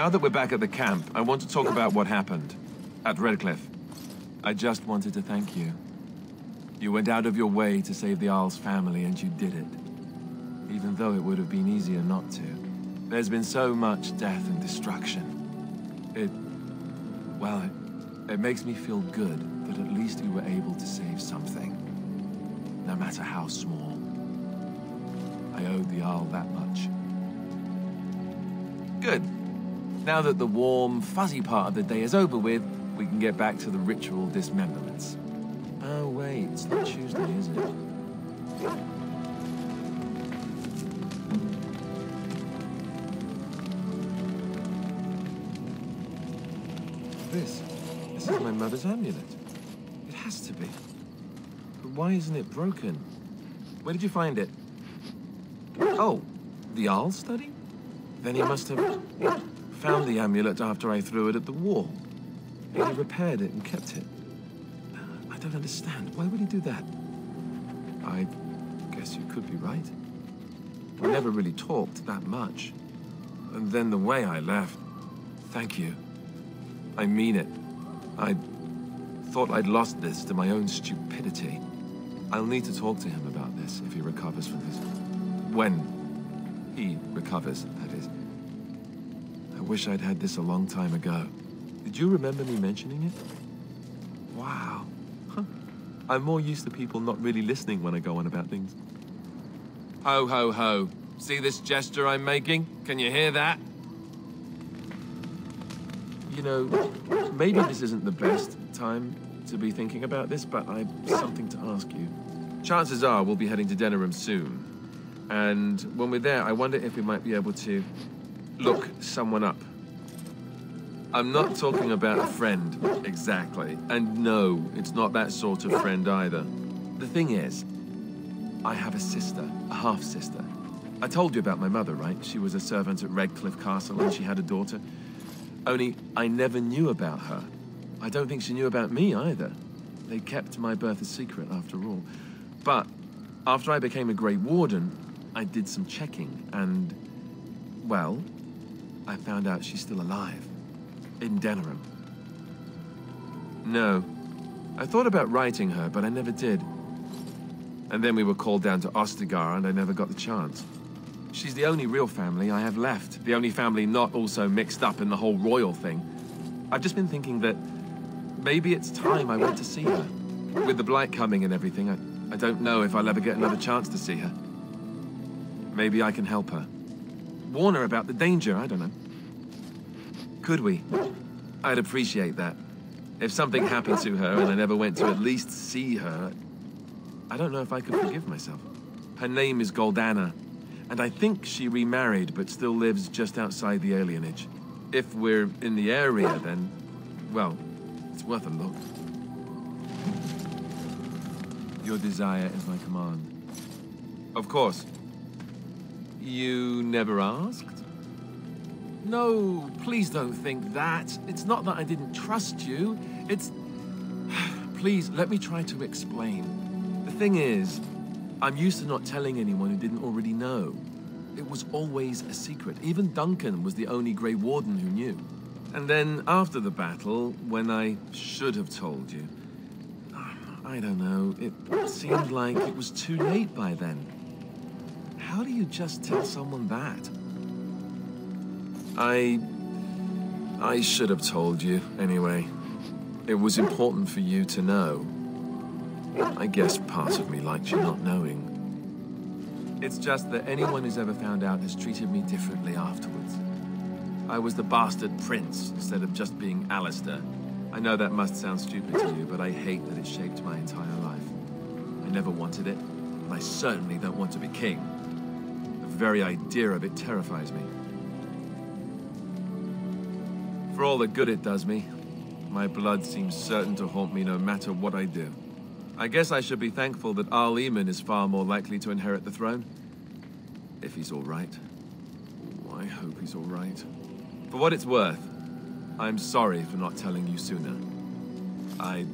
Now that we're back at the camp, I want to talk about what happened at Redcliffe. I just wanted to thank you. You went out of your way to save the Arl's family, and you did it. Even though it would have been easier not to. There's been so much death and destruction. It makes me feel good that at least you were able to save something. No matter how small. I owed the Arl that much. Good. Now that the warm, fuzzy part of the day is over with, we can get back to the ritual dismemberments. Oh wait, it's not Tuesday, is it? This is my mother's amulet. It has to be. But why isn't it broken? Where did you find it? Oh, the Arl study? Then he must have found the amulet after I threw it at the wall. He repaired it and kept it. I don't understand. Why would he do that? I guess you could be right. We never really talked that much. And then the way I left... Thank you. I mean it. I thought I'd lost this to my own stupidity. I'll need to talk to him about this if he recovers from this. When he recovers, that is. I wish I'd had this a long time ago. Did you remember me mentioning it? Wow. Huh. I'm more used to people not really listening when I go on about things. Ho, ho, ho. See this gesture I'm making? Can you hear that? You know, maybe this isn't the best time to be thinking about this, but I've something to ask you. Chances are we'll be heading to Denerim soon. And when we're there, I wonder if we might be able to look someone up. I'm not talking about a friend, exactly. And no, it's not that sort of friend either. The thing is, I have a sister, a half-sister. I told you about my mother, right? She was a servant at Redcliffe Castle and she had a daughter. Only, I never knew about her. I don't think she knew about me either. They kept my birth a secret after all. But after I became a Grey Warden, I did some checking and, well, I found out she's still alive. In Denerim. No. I thought about writing her, but I never did. And then we were called down to Ostagar, and I never got the chance. She's the only real family I have left. The only family not also mixed up in the whole royal thing. I've just been thinking that maybe it's time I went to see her. With the blight coming and everything, I don't know if I'll ever get another chance to see her. Maybe I can help her. Warn her about the danger, I don't know. Could we? I'd appreciate that. If something happened to her and I never went to at least see her, I don't know if I could forgive myself. Her name is Goldana, and I think she remarried but still lives just outside the alienage. If we're in the area, then, well, it's worth a look. Your desire is my command. Of course. You never asked? No, please don't think that. It's not that I didn't trust you. It's... Please, let me try to explain. The thing is, I'm used to not telling anyone who didn't already know. It was always a secret. Even Duncan was the only Grey Warden who knew. And then, after the battle, when I should have told you, I don't know, it seemed like it was too late by then. How do you just tell someone that? I should have told you, anyway. It was important for you to know. I guess part of me likes you not knowing. It's just that anyone who's ever found out has treated me differently afterwards. I was the bastard prince instead of just being Alistair. I know that must sound stupid to you, but I hate that it shaped my entire life. I never wanted it, and I certainly don't want to be king. The very idea of it terrifies me. For all the good it does me, my blood seems certain to haunt me no matter what I do. I guess I should be thankful that Arl Eamon is far more likely to inherit the throne. If he's all right. Oh, I hope he's all right. For what it's worth, I'm sorry for not telling you sooner. I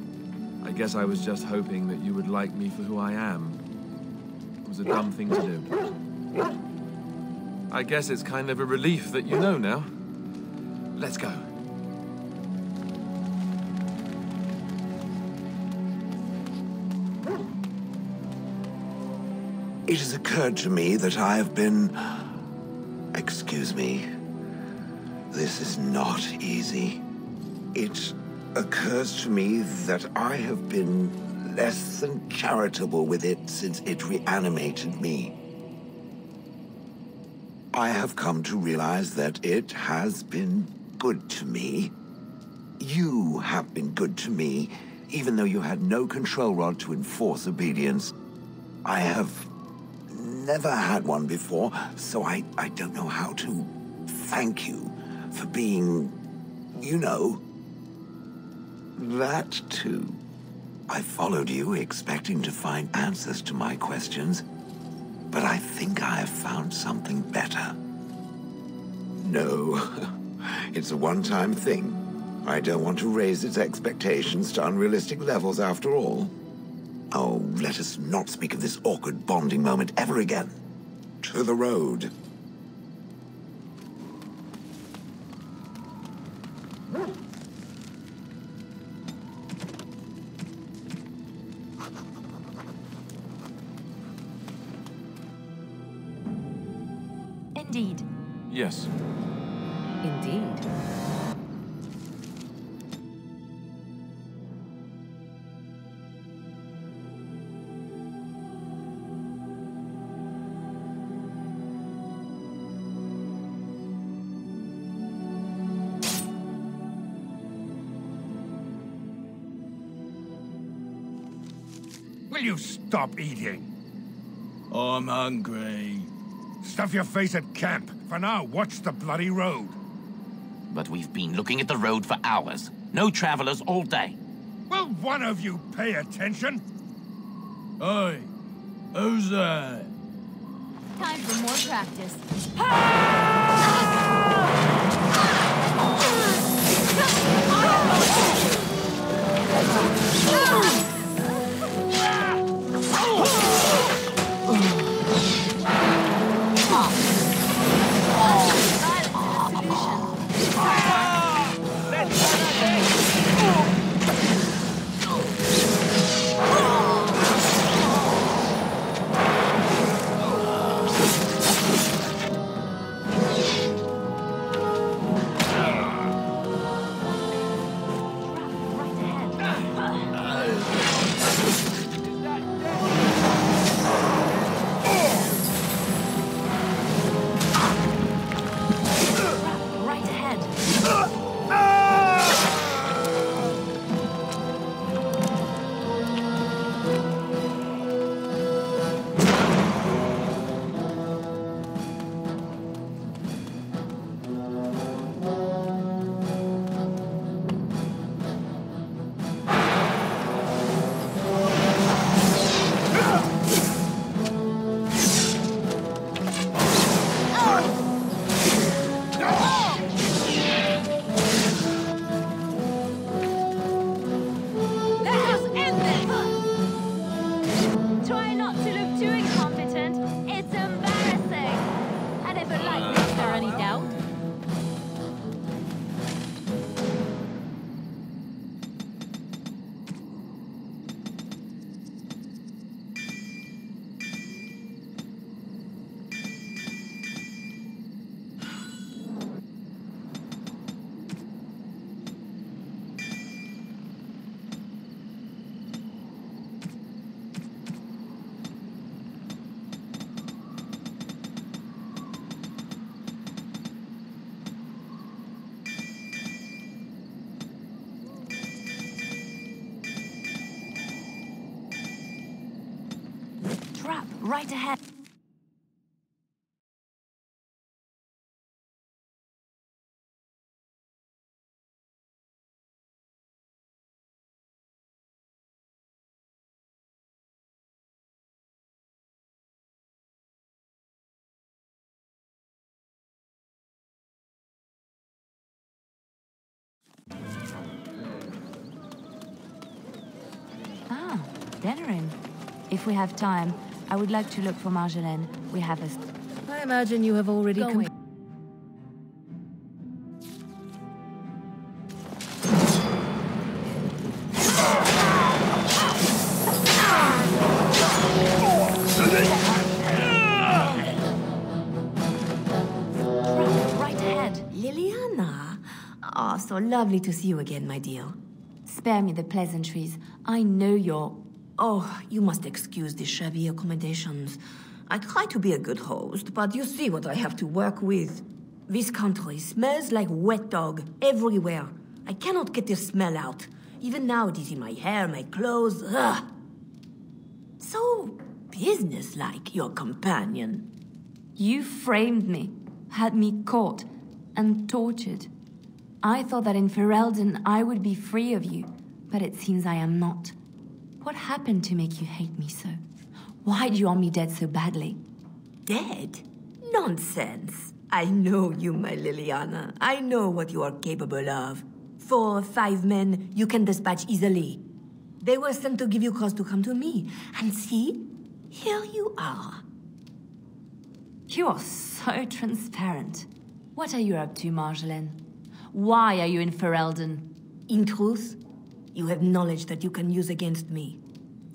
guess I was just hoping that you would like me for who I am. It was a dumb thing to do. I guess it's kind of a relief that you know now. Let's go. It has occurred to me that I have been... Excuse me. This is not easy. It occurs to me that I have been less than charitable with it since it reanimated me. I have come to realize that it has been good to me. You have been good to me, even though you had no control rod to enforce obedience. I have never had one before, so I don't know how to thank you for being, you know, that too. I followed you expecting to find answers to my questions, but I think I have found something better. No, it's a one-time thing. I don't want to raise its expectations to unrealistic levels after all. Oh, let us not speak of this awkward bonding moment ever again. To the road. Indeed. Yes. Indeed. Will you stop eating? I'm hungry. Stuff your face at camp. For now, watch the bloody road. But we've been looking at the road for hours. No travelers all day. Will one of you pay attention? Hey, who's that? Time for more practice. Trap right ahead. Ah, Denerim. If we have time, I would like to look for Marjolaine. We have a... I imagine you have already so lovely to see you again, my dear. Spare me the pleasantries. I know you're... Oh, you must excuse the shabby accommodations. I try to be a good host, but you see what I have to work with. This country smells like wet dog everywhere. I cannot get the smell out. Even now it is in my hair, my clothes. Ugh. So businesslike, your companion. You framed me, had me caught, and tortured. I thought that in Ferelden I would be free of you, but it seems I am not. What happened to make you hate me so? Why do you want me dead so badly? Dead? Nonsense. I know you, my Leliana. I know what you are capable of. 4 or 5 men you can dispatch easily. They were sent to give you cause to come to me. And see, here you are. You are so transparent. What are you up to, Marjolaine? Why are you in Ferelden? In truth, you have knowledge that you can use against me.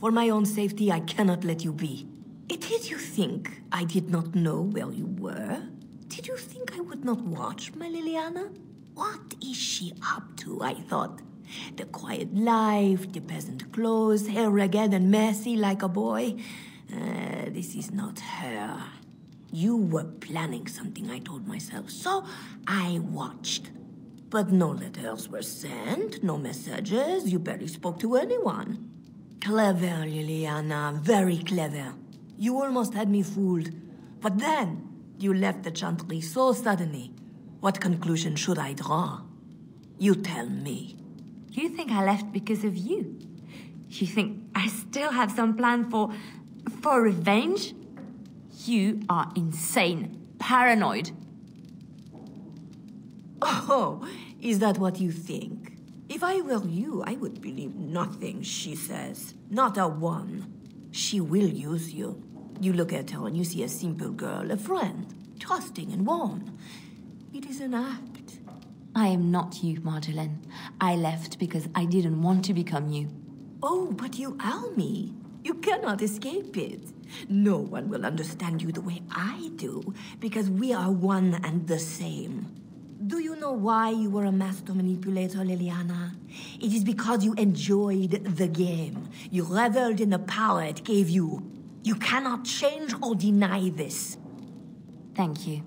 For my own safety, I cannot let you be. Did you think I did not know where you were? Did you think I would not watch, my Leliana? What is she up to, I thought? The quiet life, the peasant clothes, hair ragged and messy like a boy. This is not her. You were planning something, I told myself, so I watched. But no letters were sent, no messages, you barely spoke to anyone. Clever, Leliana, very clever. You almost had me fooled. But then, you left the Chantry so suddenly. What conclusion should I draw? You tell me. You think I left because of you? You think I still have some plan for revenge? You are insane, paranoid. Oh, is that what you think? If I were you, I would believe nothing she says. Not a one. She will use you. You look at her and you see a simple girl, a friend, trusting and warm. It is an act. I am not you, Marjolaine. I left because I didn't want to become you. Oh, but you are me. You cannot escape it. No one will understand you the way I do, because we are one and the same. Do you know why you were a master manipulator, Leliana? It is because you enjoyed the game. You reveled in the power it gave you. You cannot change or deny this. Thank you.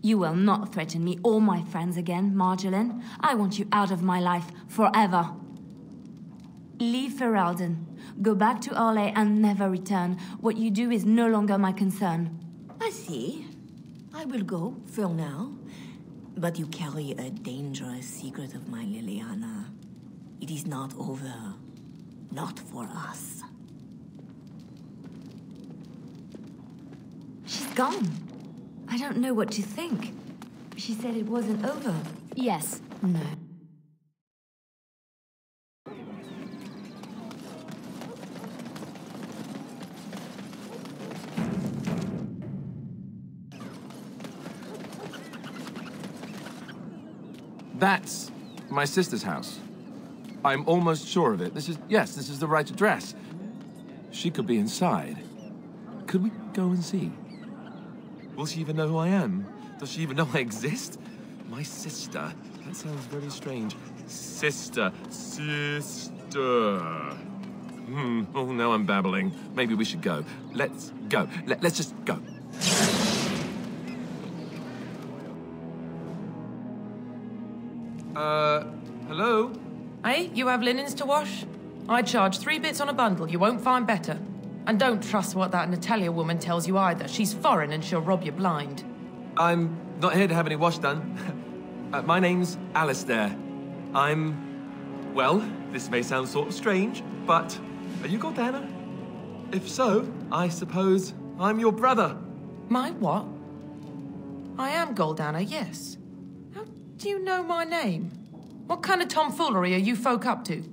You will not threaten me or my friends again, Marjolaine. I want you out of my life forever. Leave Ferelden. Go back to Orlais and never return. What you do is no longer my concern. I see. I will go, for now. But you carry a dangerous secret of mine, Leliana. It is not over. Not for us. She's gone. I don't know what to think. She said it wasn't over. Yes. No. That's my sister's house. I'm almost sure of it. This is the right address. She could be inside. Could we go and see? Will she even know who I am? Does she even know I exist? My sister. That sounds very strange. Sister. Oh, now I'm babbling. Maybe we should go. Let's go. Let's just go. Hello? Hey, you have linens to wash? I charge 3 bits on a bundle. You won't find better. And don't trust what that Natalia woman tells you either. She's foreign and she'll rob you blind. I'm not here to have any wash done. My name's Alistair. Well, this may sound sort of strange, but are you Gordana? If so, I suppose I'm your brother. My what? I am Goldana, yes. How do you know my name? What kind of tomfoolery are you folk up to?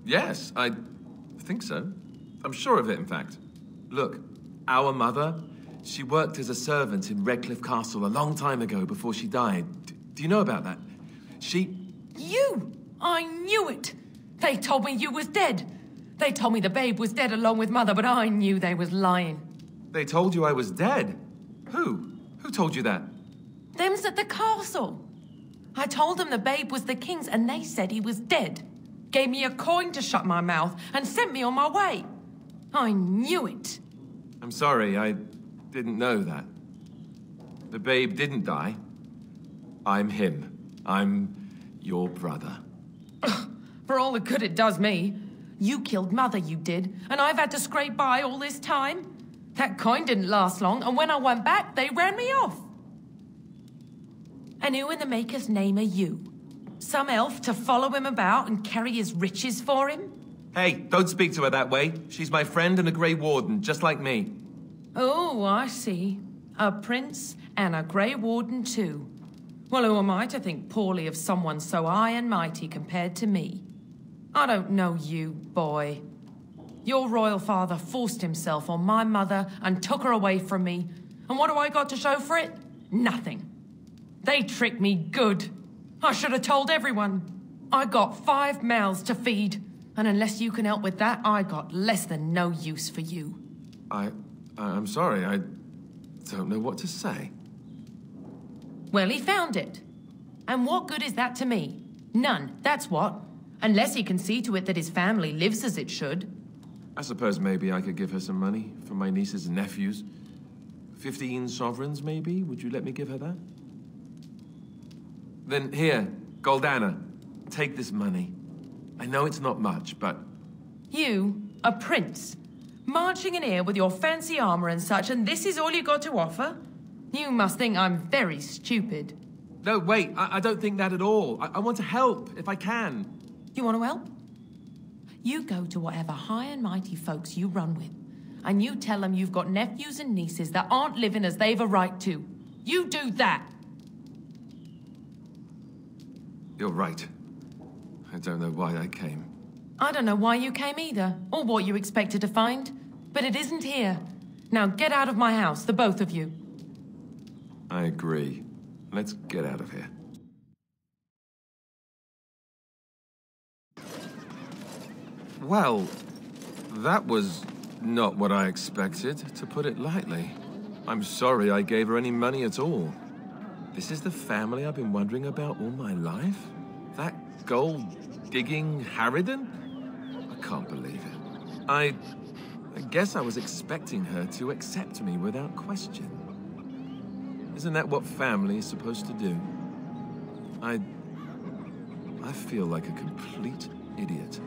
Yes, I think so. I'm sure of it, in fact. Look, our mother, she worked as a servant in Redcliffe Castle a long time ago before she died. Do you know about that? You! I knew it! They told me you was dead. They told me the babe was dead along with mother, but I knew they was lying. They told you I was dead? Who? Who told you that? Them's at the castle. I told them the babe was the king's and they said he was dead. Gave me a coin to shut my mouth and sent me on my way. I knew it. I'm sorry, I didn't know that. The babe didn't die. I'm him. I'm your brother. For all the good it does me. You killed Mother, you did, and I've had to scrape by all this time. That coin didn't last long, and when I went back, they ran me off. And who in the Maker's name are you? Some elf to follow him about and carry his riches for him? Hey, don't speak to her that way. She's my friend and a Grey Warden, just like me. Oh, I see. A prince and a Grey Warden too. Well, who am I to think poorly of someone so high and mighty compared to me? I don't know you, boy. Your royal father forced himself on my mother and took her away from me. And what do I got to show for it? Nothing. They tricked me good. I should have told everyone. I got 5 mouths to feed. And unless you can help with that, I got less than no use for you. I'm sorry, I don't know what to say. Well, he found it. And what good is that to me? None, that's what. Unless he can see to it that his family lives as it should. I suppose maybe I could give her some money for my nieces and nephews. 15 sovereigns, maybe? Would you let me give her that? Then here, Goldana, take this money. I know it's not much, but... You, a prince, marching in here with your fancy armor and such, and this is all you got to offer? You must think I'm very stupid. No, wait, I don't think that at all. I want to help, if I can. You want to help? You go to whatever high and mighty folks you run with, and you tell them you've got nephews and nieces that aren't living as they've a right to. You do that! You're right. I don't know why I came. I don't know why you came either, or what you expected to find, but it isn't here. Now get out of my house, the both of you. I agree. Let's get out of here. Well, that was not what I expected, to put it lightly. I'm sorry I gave her any money at all. This is the family I've been wondering about all my life? That gold-digging Harridan? I can't believe it. I guess I was expecting her to accept me without question. Isn't that what family is supposed to do? I feel like a complete idiot.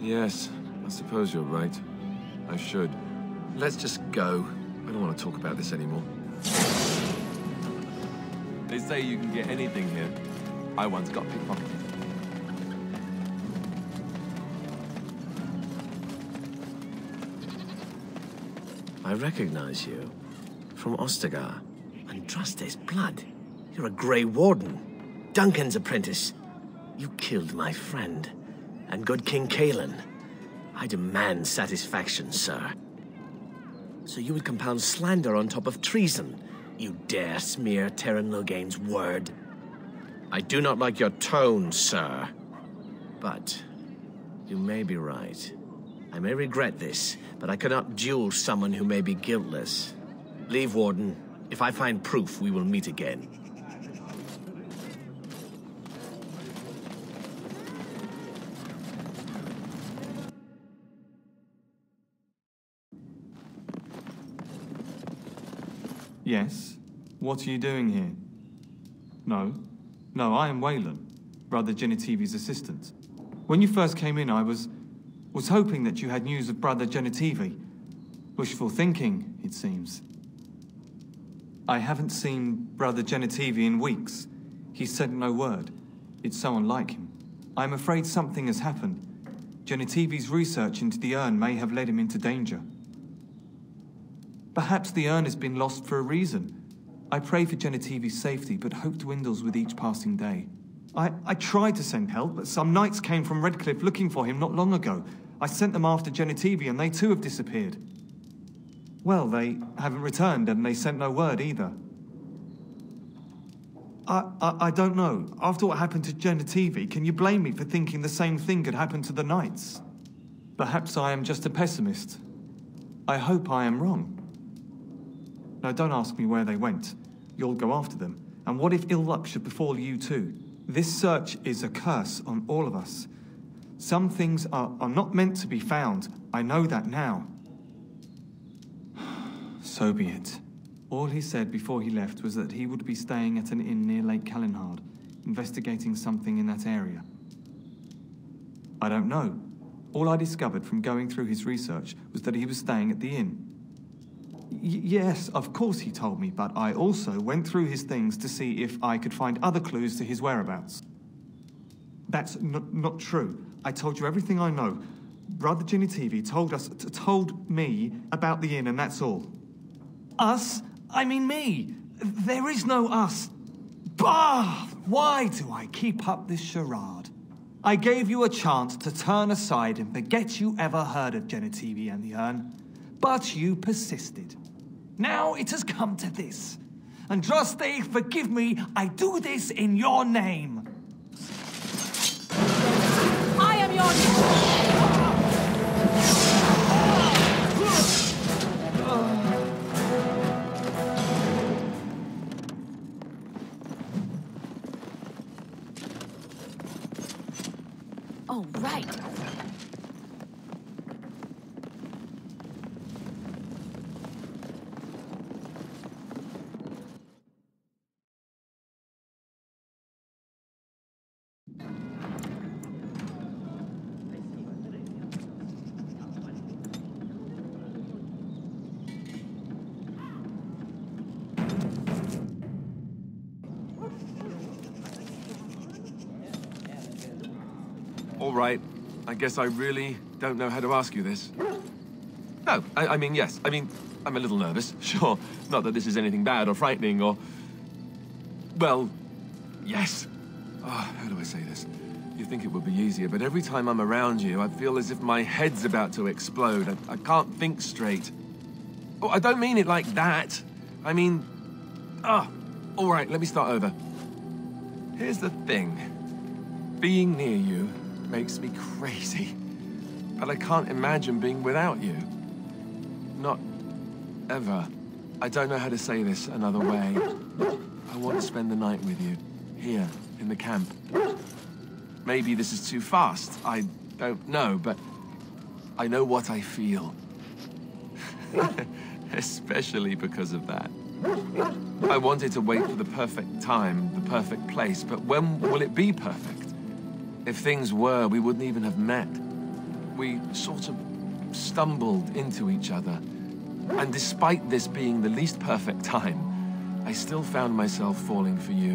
Yes, I suppose you're right. I should. Let's just go. I don't want to talk about this anymore. They say you can get anything here. I once got pickpocketed. I recognize you. From Ostagar. And trust his blood. You're a Grey Warden. Duncan's apprentice. You killed my friend. And good King Cailan. I demand satisfaction, sir. So you would compound slander on top of treason? You dare smear Terran Loghain's word? I do not like your tone, sir. But you may be right. I may regret this, but I cannot duel someone who may be guiltless. Leave, Warden. If I find proof, we will meet again. Yes? What are you doing here? No. No, I am Waylon, Brother Genetivi's assistant. When you first came in, I was hoping that you had news of Brother Genetivi. Wishful thinking, it seems. I haven't seen Brother Genetivi in weeks. He sent no word. It's so unlike him. I'm afraid something has happened. Genetivi's research into the urn may have led him into danger. Perhaps the urn has been lost for a reason. I pray for Genetivi's safety, but hope dwindles with each passing day. I tried to send help, but some knights came from Redcliffe looking for him not long ago. I sent them after Genetivi, and they too have disappeared. Well, they haven't returned, and they sent no word either. I don't know. After what happened to Genetivi, can you blame me for thinking the same thing could happen to the knights? Perhaps I am just a pessimist. I hope I am wrong. Now, don't ask me where they went. You'll go after them. And what if ill luck should befall you too? This search is a curse on all of us. Some things are not meant to be found. I know that now. So be it. All he said before he left was that he would be staying at an inn near Lake Calenhard, investigating something in that area. I don't know. All I discovered from going through his research was that he was staying at the inn. Yes, of course he told me, but I also went through his things to see if I could find other clues to his whereabouts. That's not true. I told you everything I know. Brother Genetivi told me about the inn, and that's all. Us? I mean me. There is no us. Bah! Why do I keep up this charade? I gave you a chance to turn aside and forget you ever heard of Genetivi and the urn, but you persisted. Now it has come to this. Andraste, forgive me, I do this in your name. I am your... Oh, right. All right. I guess I really don't know how to ask you this. No, I mean, yes. I mean, I'm a little nervous, sure. Not that this is anything bad or frightening or... Well, yes. Oh, how do I say this? You think it would be easier, but every time I'm around you, I feel as if my head's about to explode. I can't think straight. Oh, I don't mean it like that. I mean... Ah, all right, let me start over. Here's the thing. Being near you makes me crazy. But I can't imagine being without you. Not ever. I don't know how to say this another way. I want to spend the night with you, here, in the camp. Maybe this is too fast. I don't know, but I know what I feel. Especially because of that. I wanted to wait for the perfect time, the perfect place, but when will it be perfect? If things were, we wouldn't even have met. We sort of stumbled into each other. And despite this being the least perfect time, I still found myself falling for you,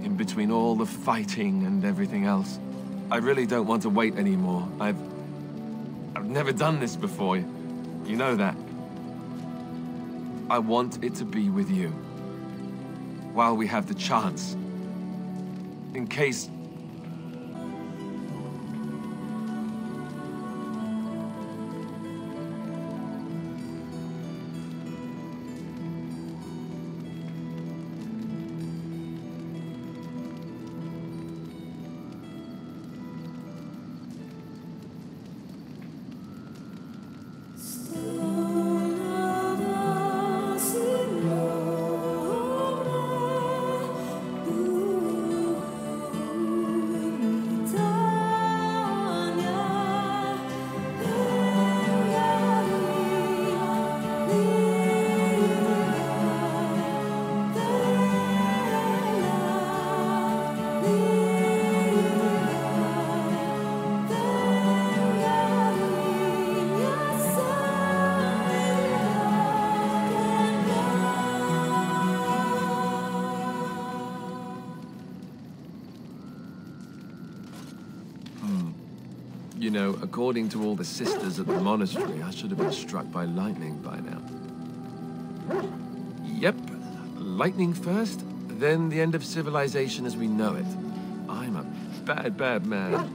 in between all the fighting and everything else. I really don't want to wait anymore. I've never done this before. You know that. I want it to be with you. While we have the chance. In case... You know, according to all the sisters at the monastery, I should have been struck by lightning by now. Yep, lightning first, then the end of civilization as we know it. I'm a bad, bad man.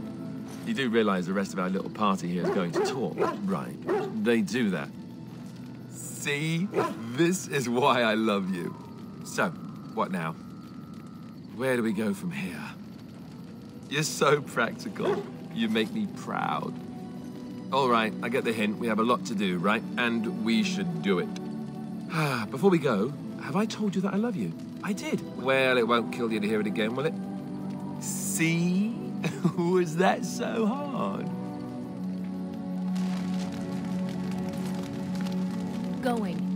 You do realize the rest of our little party here is going to talk, right? They do that. See? This is why I love you. So, what now? Where do we go from here? You're so practical. You make me proud. All right, I get the hint. We have a lot to do, right? And we should do it. Before we go, have I told you that I love you? I did. Well, it won't kill you to hear it again, will it? See? Was that so hard? Going.